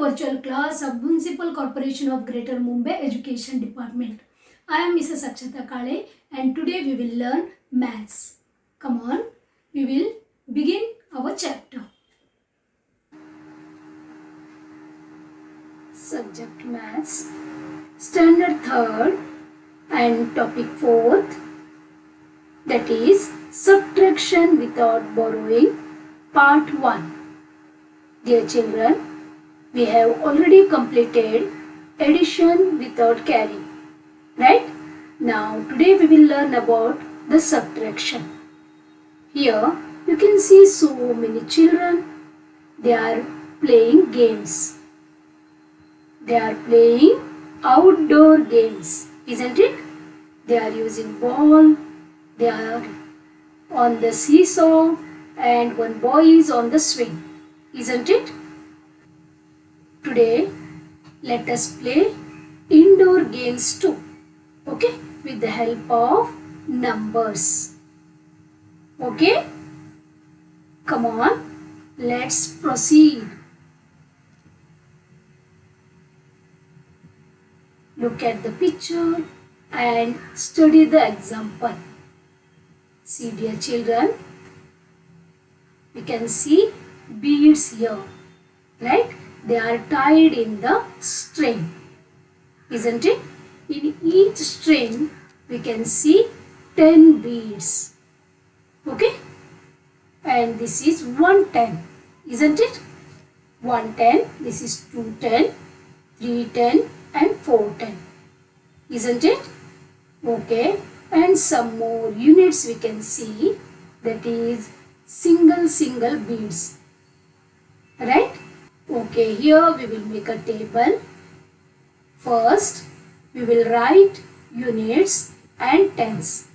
virtual class of Municipal Corporation of Greater Mumbai Education Department. I am Mrs. Akshata Kale and today we will learn maths. Come on, we will begin our chapter. Subject Maths, Standard 3rd and Topic 4th, that is Subtraction without borrowing, Part 1. Dear children, we have already completed addition without carry, right? Now today we will learn about the subtraction. Here you can see so many children. They are playing games. They are playing outdoor games, isn't it? They are using ball. They are on the seesaw and one boy is on the swing, isn't it? Today, let us play indoor games too, okay, with the help of numbers. Okay? Come on, let's proceed. Look at the picture and study the example. See, dear children, we can see beads here, right? They are tied in the string, isn't it? In each string, we can see 10 beads, okay? And this is 110, isn't it? 110, this is 210, 310 and 410, isn't it? Okay, and some more units we can see, that is single beads, right? Okay, here we will make a table. First, we will write units and tens.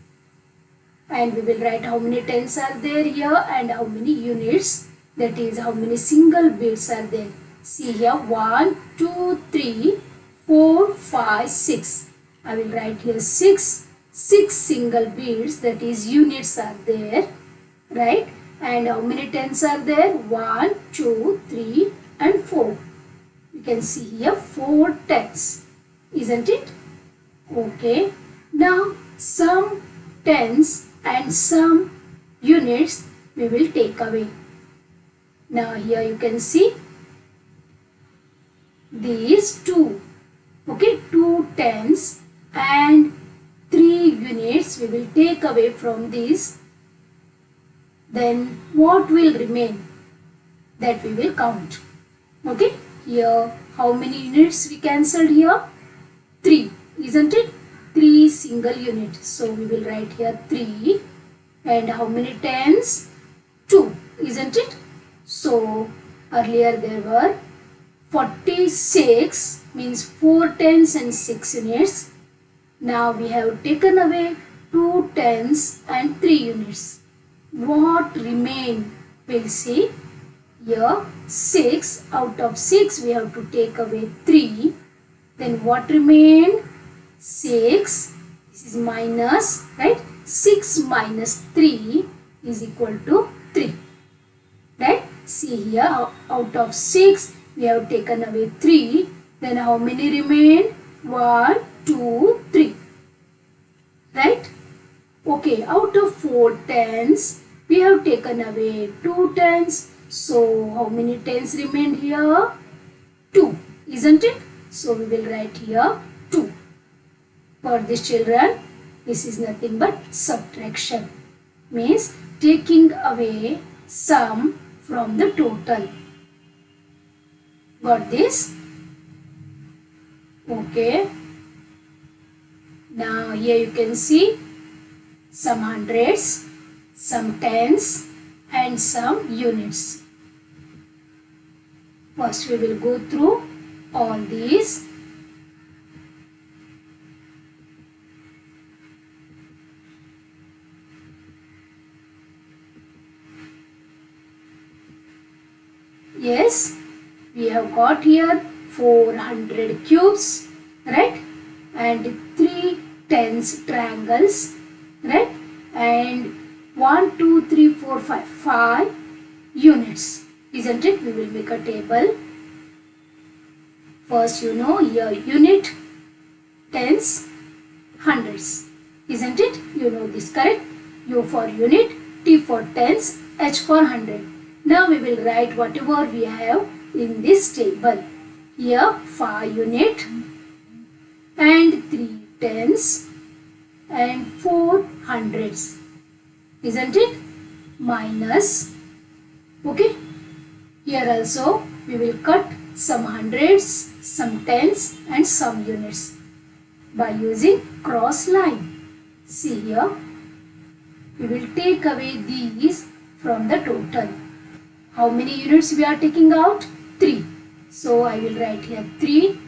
And we will write how many tens are there here and how many units, that is how many single beads are there. See here, 1, 2, 3, 4, 5, 6. I will write here 6 single beads, that is units are there, right? And how many tens are there? 1, 2, 3 and 4. You can see here 4 tens, isn't it? Okay. Now some tens and some units we will take away. Now here you can see these 2. Okay, 2 tens and 3 units we will take away from these. Then what will remain? That we will count. Okay, here how many units we cancelled here? 3, isn't it? 3 single units. So we will write here 3. And how many tens? 2, isn't it? So earlier there were 46, means 4 tens and 6 units. Now we have taken away 2 tens and 3 units. What remain? We'll see. Here 6, out of 6 we have to take away 3. Then what remained? 6. This is minus, right? 6 minus 3 is equal to 3. Right? See here, out of 6 we have taken away 3. Then how many remain? 1, 2, 3. Right? Okay, out of 4 tens we have taken away 2 tens. So how many tens remained here? 2, isn't it? So we will write here 2. For these children, this is nothing but subtraction. Means taking away sum from the total. Got this? Okay. Now here you can see some hundreds, some tens and some units. First we will go through all these. Yes, we have got here 400 cubes, right? And 3 tens triangles, right? And 1, 2, 3, 4, 5 units, isn't it? We will make a table. First, you know your unit, tens, hundreds. Isn't it? You know this, correct? U for unit, T for tens, H for hundred. Now we will write whatever we have in this table. Here 5 unit and 3 tens and 4 hundreds. Isn't it? Minus. Okay. Here also we will cut some hundreds, some tens and some units by using cross line. See here. We will take away these from the total. How many units we are taking out? 3. So I will write here 3.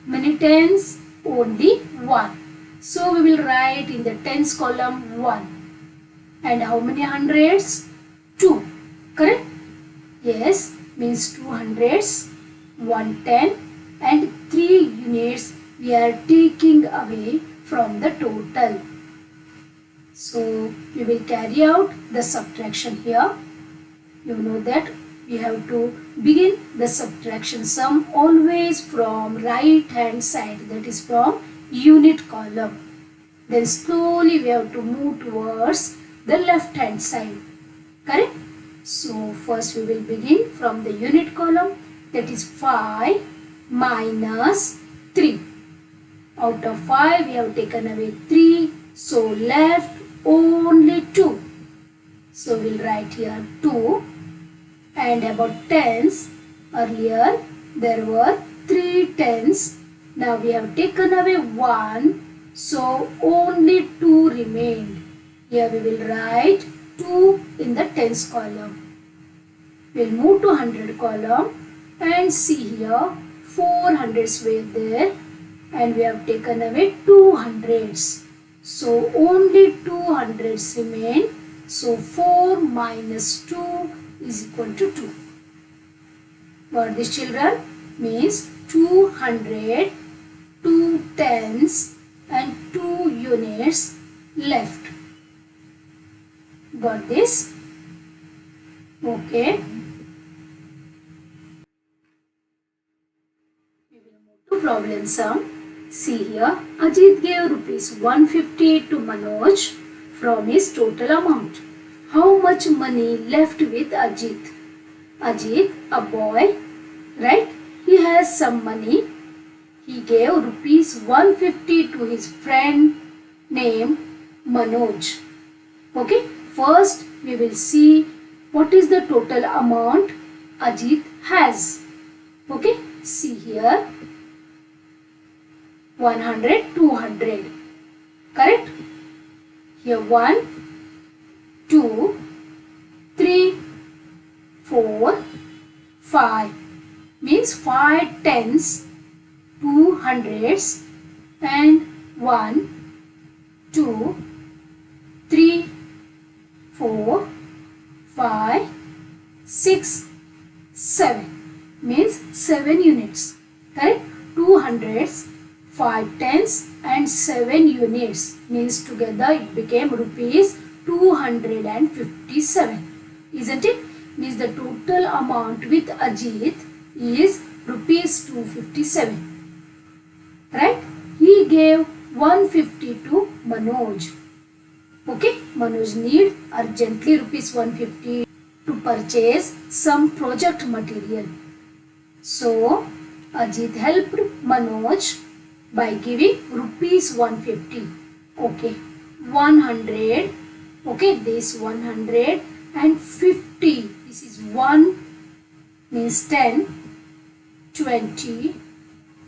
Many tens? Only 1. So we will write in the tens column 1. And how many hundreds? 2. Correct? Yes, means 2 hundreds, 1 ten and 3 units we are taking away from the total. So we will carry out the subtraction here. You know that we have to begin the subtraction sum always from right hand side, that is from unit column. Then slowly we have to move towards the left hand side. Correct? So first we will begin from the unit column, that is 5 minus 3. Out of 5 we have taken away 3, so left only 2. So we will write here 2. And about tens, earlier there were 3 tens. Now we have taken away 1, so only 2 remained. Here we will write 2 in the tens column. We will move to 100 column and see here 4 hundreds were there and we have taken away 2 hundreds. So only 2 hundreds remain. So 4 minus 2 is equal to 2. Got this, children? Means 200, 2 tens and 2 units left. Got this? Okay. We will move to problem sum. See here, Ajit gave rupees 150 to Manoj from his total amount. How much money left with Ajit? Ajit, a boy, right? He has some money. He gave rupees 150 to his friend named Manoj. Okay, first we will see what is the total amount Ajit has. Okay, see here 100, 200. Correct? Here 1, 2, 3, 4, 5. Means 5 tens, 2 hundreds and 1, 2, 3, 4, 5, 6, 7. Means 7 units. Correct? 2 hundreds, 5 tens and 7 units. Means together it became rupees 257. Isn't it? Means the total amount with Ajit is rupees 257. Right? He gave 150 to Manoj. Okay? Manoj need urgently rupees 150 to purchase some project material. So Ajit helped Manoj by giving rupees 150. Okay. 100. Okay, this 100 and 50. This is 1 means 10, 20,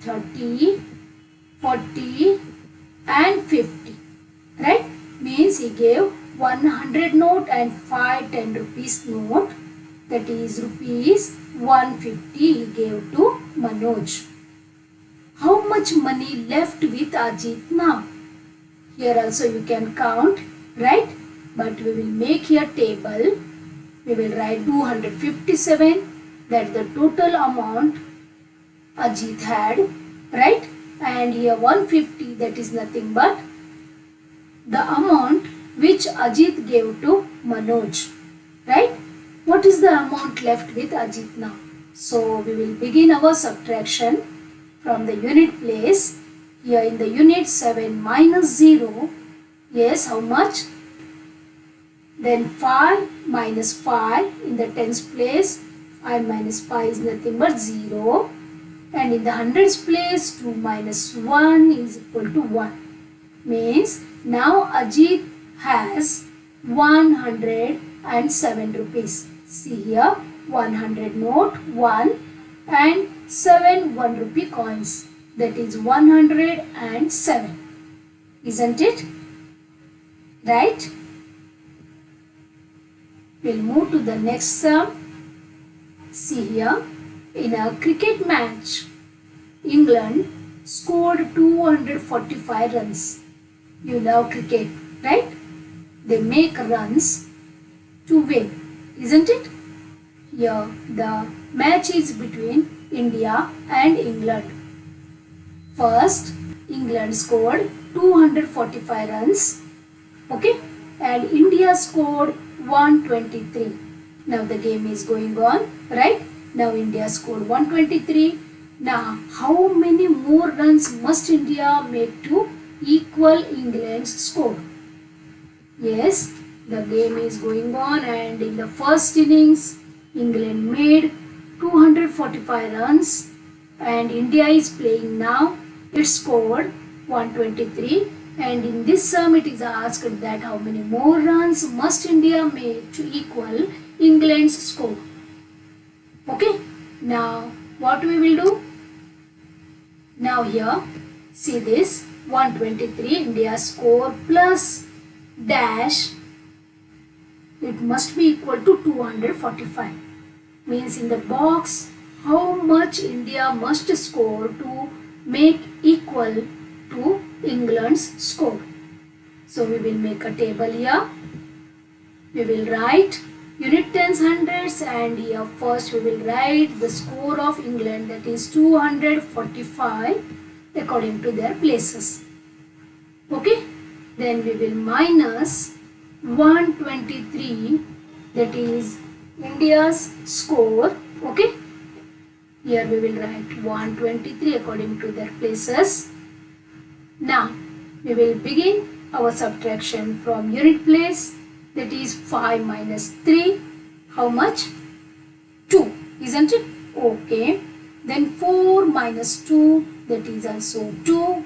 30, 40 and 50. Right? Means he gave 100 note and 5 10 rupees note. That is rupees 150 he gave to Manoj. How much money left with Ajit now? Here also you can count, right? But we will make here table. We will write 257. That the total amount Ajit had, right? And here 150, that is nothing but the amount which Ajit gave to Manoj, right? What is the amount left with Ajit now? So we will begin our subtraction from the unit place. Here in the unit 7 minus 0. Yes, how much? Then 5 minus 5 in the tens place. 5 minus 5 is nothing but 0. And in the hundreds place 2 minus 1 is equal to 1. Means now Ajit has 107 rupees. See here 100 note 1 and 7 1 rupee coins. That is 107. Isn't it? Right? We'll move to the next sum. See here, in a cricket match, England scored 245 runs. You love cricket, right? They make runs to win, isn't it? Here, the match is between India and England. First, England scored 245 runs, okay? And India scored 123. Now the game is going on, right? Now India scored 123. Now how many more runs must India make to equal England's score? Yes, the game is going on, and in the first innings England made 245 runs and India is playing now. It scored 123. And in this sum it is asked that how many more runs must India make to equal England's score. Okay. Now what we will do? Now here see this 123 India score plus dash, it must be equal to 245. Means in the box how much India must score to make equal to England's score. So we will make a table here. We will write unit tens hundreds, and here first we will write the score of England, that is 245 according to their places. Okay. Then we will minus 123, that is India's score. Okay. Here we will write 123 according to their places. Now we will begin our subtraction from unit place, that is 5 minus 3. How much? 2, isn't it? Okay. Then 4 minus 2, that is also 2.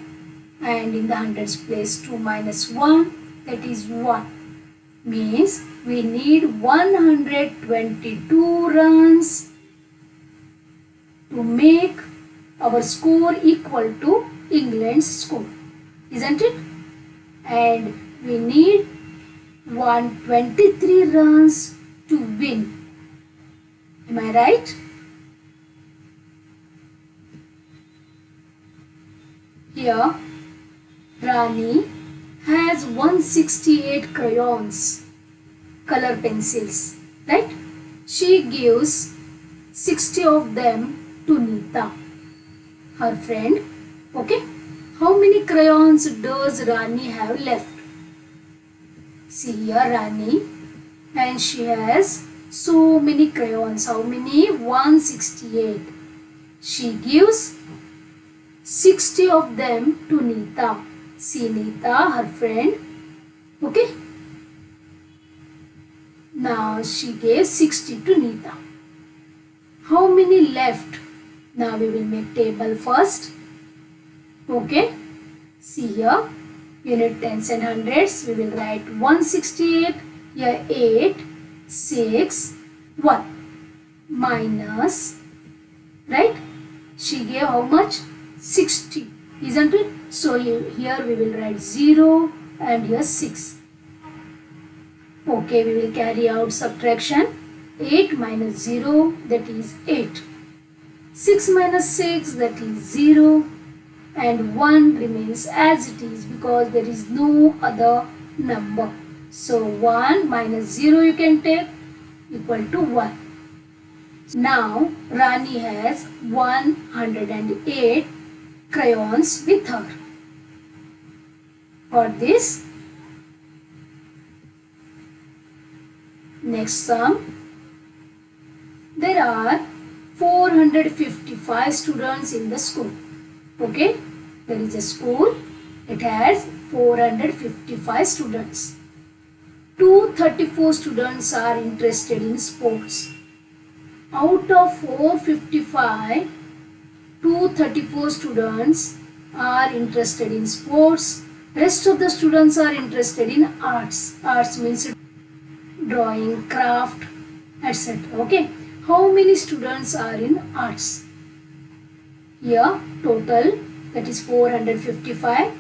And in the hundreds place 2 minus 1, that is 1. Means we need 122 runs to make our score equal to England's score, isn't it? And we need 123 runs to win. Am I right? Here Rani has 168 crayons, color pencils, right? She gives 60 of them to Nita, her friend. Okay. How many crayons does Rani have left? See here Rani, and she has so many crayons. How many? 168. She gives 60 of them to Nita. See Nita, her friend. Okay. Now she gave 60 to Nita. How many left? Now we will make table first. Okay. See here, unit tens and hundreds. We will write 168. Here 8, 6, 1. Minus, right? She gave how much? 60. Isn't it? So here we will write 0 and here 6. Okay, we will carry out subtraction. 8 minus 0, that is 8. 6 minus 6, that is 0. And 1 remains as it is because there is no other number. So 1 minus 0 you can take, equal to 1. Now Rani has 108 crayons with her. Got this? Next sum. There are 455 students in the school. Okay, there is a school. It has 455 students. 234 students are interested in sports. Out of 455, 234 students are interested in sports. Rest of the students are interested in arts. Arts means drawing, craft, etc. Okay. How many students are in arts? Here total, that is 455.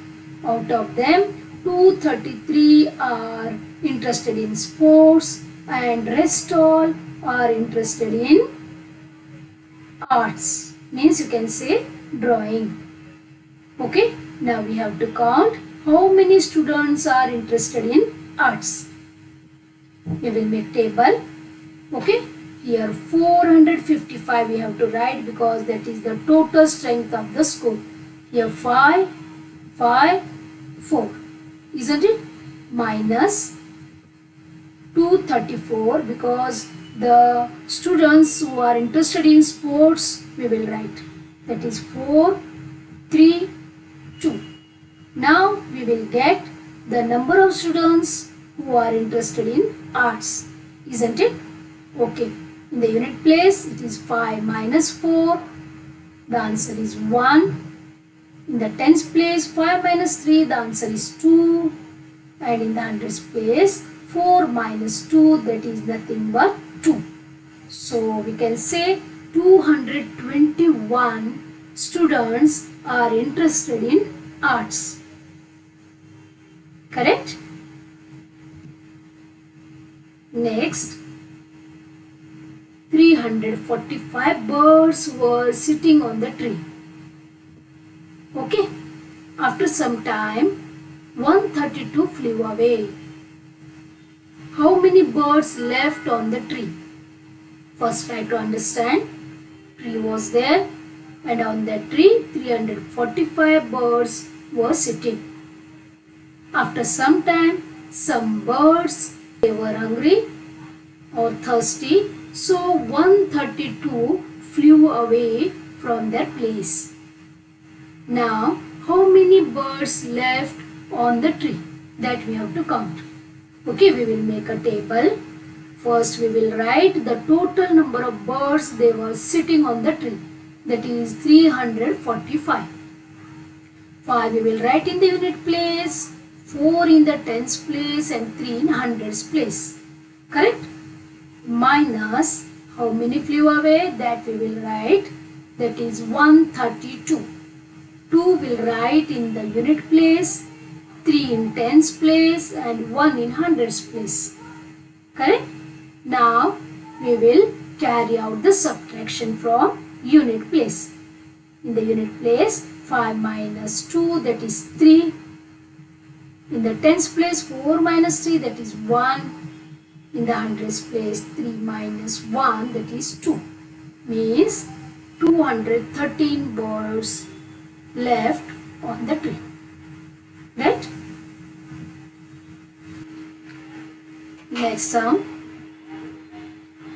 Out of them 233 are interested in sports and rest all are interested in arts. Means you can say drawing. Okay. Now we have to count how many students are interested in arts. We will make table. Okay. Here 455 we have to write because that is the total strength of the school. Here 5, 5, 4. Isn't it? Minus 234 because the students who are interested in sports we will write. That is 4, 3, 2. Now we will get the number of students who are interested in arts. Isn't it? Okay. In the unit place, it is 5 minus 4. The answer is 1. In the tens place, 5 minus 3. The answer is 2. And in the hundreds place, 4 minus 2. That is nothing but 2. So we can say 221 students are interested in arts. Correct? Next. 345 birds were sitting on the tree. Okay. After some time, 132 flew away. How many birds left on the tree? First try to understand. Tree was there and on that tree 345 birds were sitting. After some time, some birds, they were hungry or thirsty. So 132 flew away from their place. Now, how many birds left on the tree? That we have to count. Okay, we will make a table. First, we will write the total number of birds they were sitting on the tree. That is 345. 5 we will write in the unit place, 4 in the tens place and 3 in hundreds place. Correct? Minus how many flew away, that we will write, that is 132. 2 will write in the unit place, 3 in tens place and 1 in hundreds place. Correct? Now we will carry out the subtraction from unit place. In the unit place, 5 minus 2, that is 3. In the tens place, 4 minus 3, that is 1. In the hundreds place, 3 minus 1, that is 2. Means 213 birds left on the tree. Right? Next sum.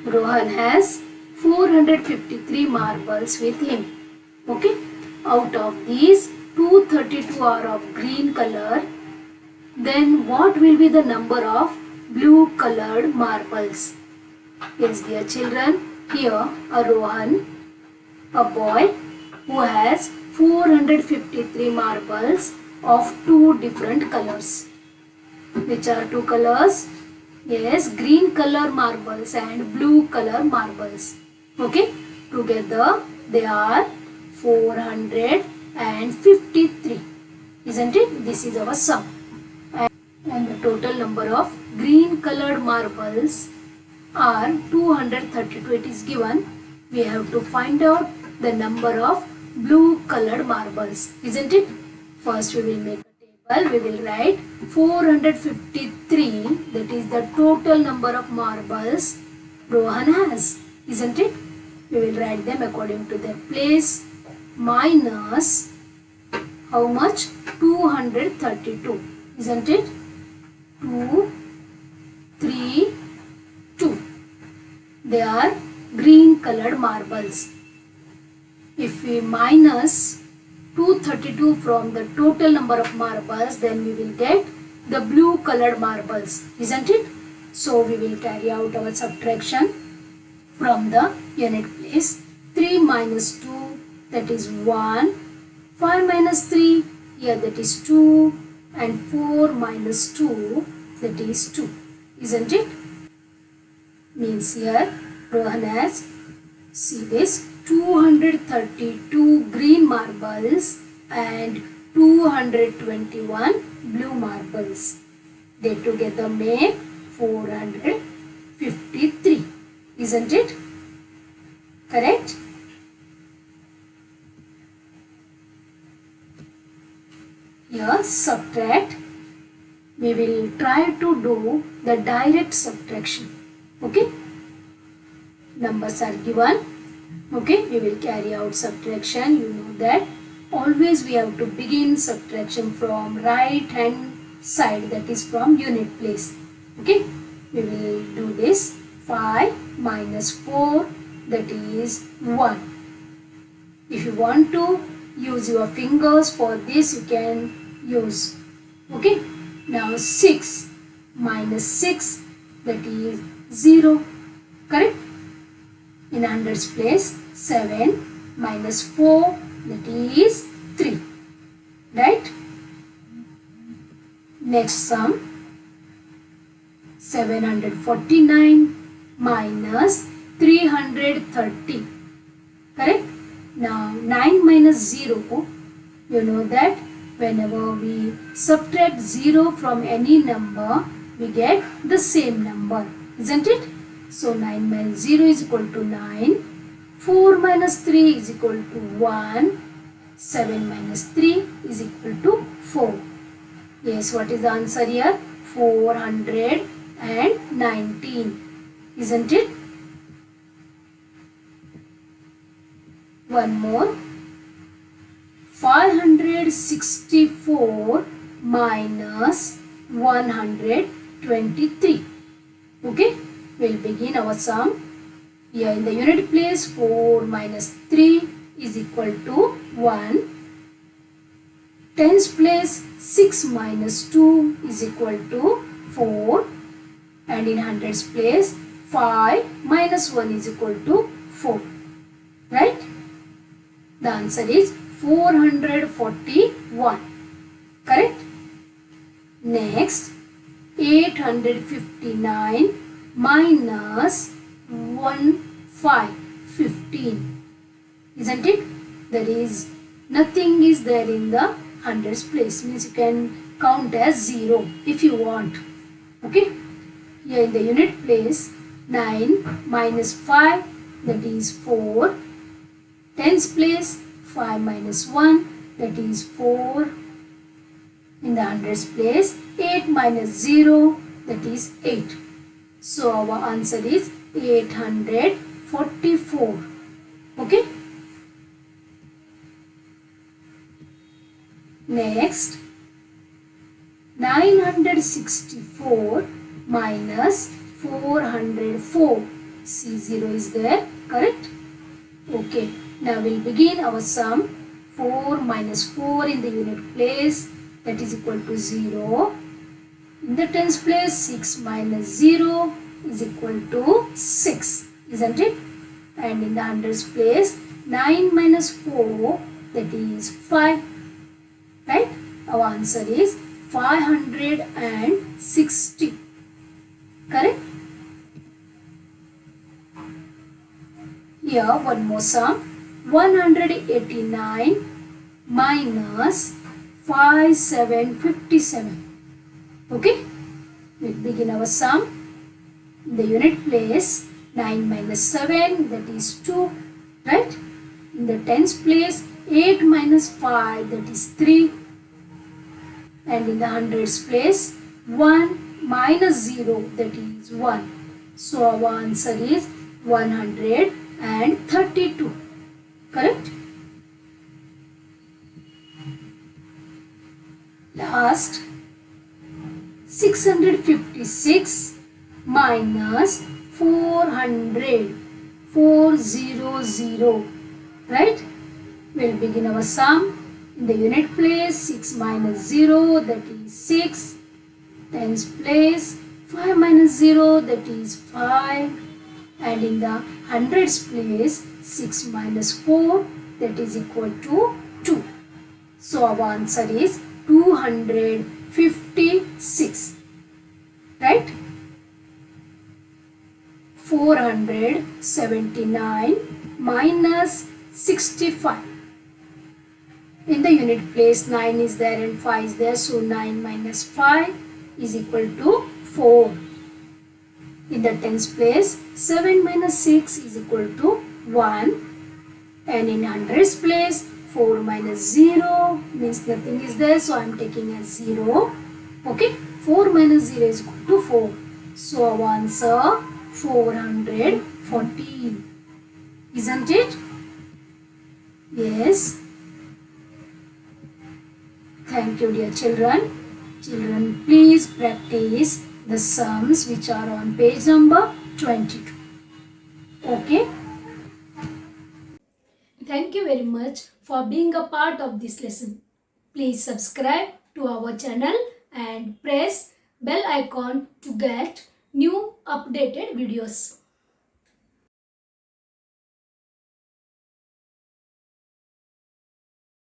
Rohan has 453 marbles with him. Okay. Out of these, 232 are of green color. Then what will be the number of blue colored marbles? Yes, dear children, here a Rohan, a boy who has 453 marbles of 2 different colors. Which are 2 colors? Yes, green color marbles and blue color marbles. Okay, together they are 453. Isn't it? This is our sum. And the total number of green colored marbles are 232. It is given. We have to find out the number of blue colored marbles. Isn't it? First we will make a table. We will write 453. That is the total number of marbles Rohan has. Isn't it? We will write them according to their place. Minus how much? 232. Isn't it? 2, 3, 2. They are green colored marbles. If we minus 232 from the total number of marbles, then we will get the blue colored marbles, isn't it? So we will carry out our subtraction from the unit place. 3 minus 2, that is 1. 5 minus 3, here that is 2. And 4 minus 2, that is 2. Isn't it? Means here Rohan has, see this, 232 green marbles and 221 blue marbles. They together make 453. Isn't it? Correct? Here subtract. We will try to do the direct subtraction. Okay? Numbers are given. Okay? We will carry out subtraction. You know that always we have to begin subtraction from right hand side, that is from unit place. Okay? We will do this. 5 minus 4, that is 1. If you want to use your fingers for this, you can use. Okay? Now 6 minus 6, that is 0. Correct? In hundreds place, 7 minus 4, that is 3. Right? Next sum, 749 minus 330. Correct? Now 9 minus 0, you know that whenever we subtract 0 from any number, we get the same number, isn't it? So 9 minus 0 is equal to 9. 4 minus 3 is equal to 1. 7 minus 3 is equal to 4. Yes, what is the answer here? 419. Isn't it? One more. 564 minus 123. Okay, we'll begin our sum. Here in the unit place, 4 minus 3 is equal to 1. Tens place, 6 minus 2 is equal to 4. And in hundreds place, 5 minus 1 is equal to 4. Right? The answer is 441. Correct? Next, 859 minus 1515. Isn't it? There is nothing is there in the hundreds place. Means you can count as 0 if you want. Okay? Here in the unit place, 9 minus 5, that is 4. Tens place, 5 minus 1, that is 4. In the hundreds place, 8 minus 0, that is 8. So our answer is 844. Okay? Next, 964 minus 404. See, 0 is there. Correct? Okay. Now we'll begin our sum. 4 minus 4 in the unit place, that is equal to 0. In the tens place, 6 minus 0 is equal to 6. Isn't it? And in the hundreds place, 9 minus 4, that is 5. Right? Our answer is 560. Correct? Here one more sum. 189 minus 5757. Okay? We'll begin our sum. In the unit place, 9 minus 7, that is 2. Right? In the tens place, 8 minus 5, that is 3. And in the hundreds place, 1 minus 0, that is 1. So our answer is 132. Correct? Last, 656 minus 404. 400. Right? We'll begin our sum. In the unit place, 6 minus 0, that is 6. Tens place, 5 minus 0, that is 5. And in the hundreds place, 6 minus 4, that is equal to 2. So our answer is 256. Right? 479 minus 65. In the unit place, 9 is there and 5 is there. So 9 minus 5 is equal to 4. In the tens place, 7 minus 6 is equal to 1. And in hundreds place, 4 minus 0 means nothing is there. So I am taking as 0. Okay. 4 minus 0 is equal to 4. So our answer 414. Isn't it? Yes. Thank you, dear children. Children, please practice the sums which are on page number 22. Okay. Thank you very much for being a part of this lesson. Please subscribe to our channel and press bell icon to get new updated videos.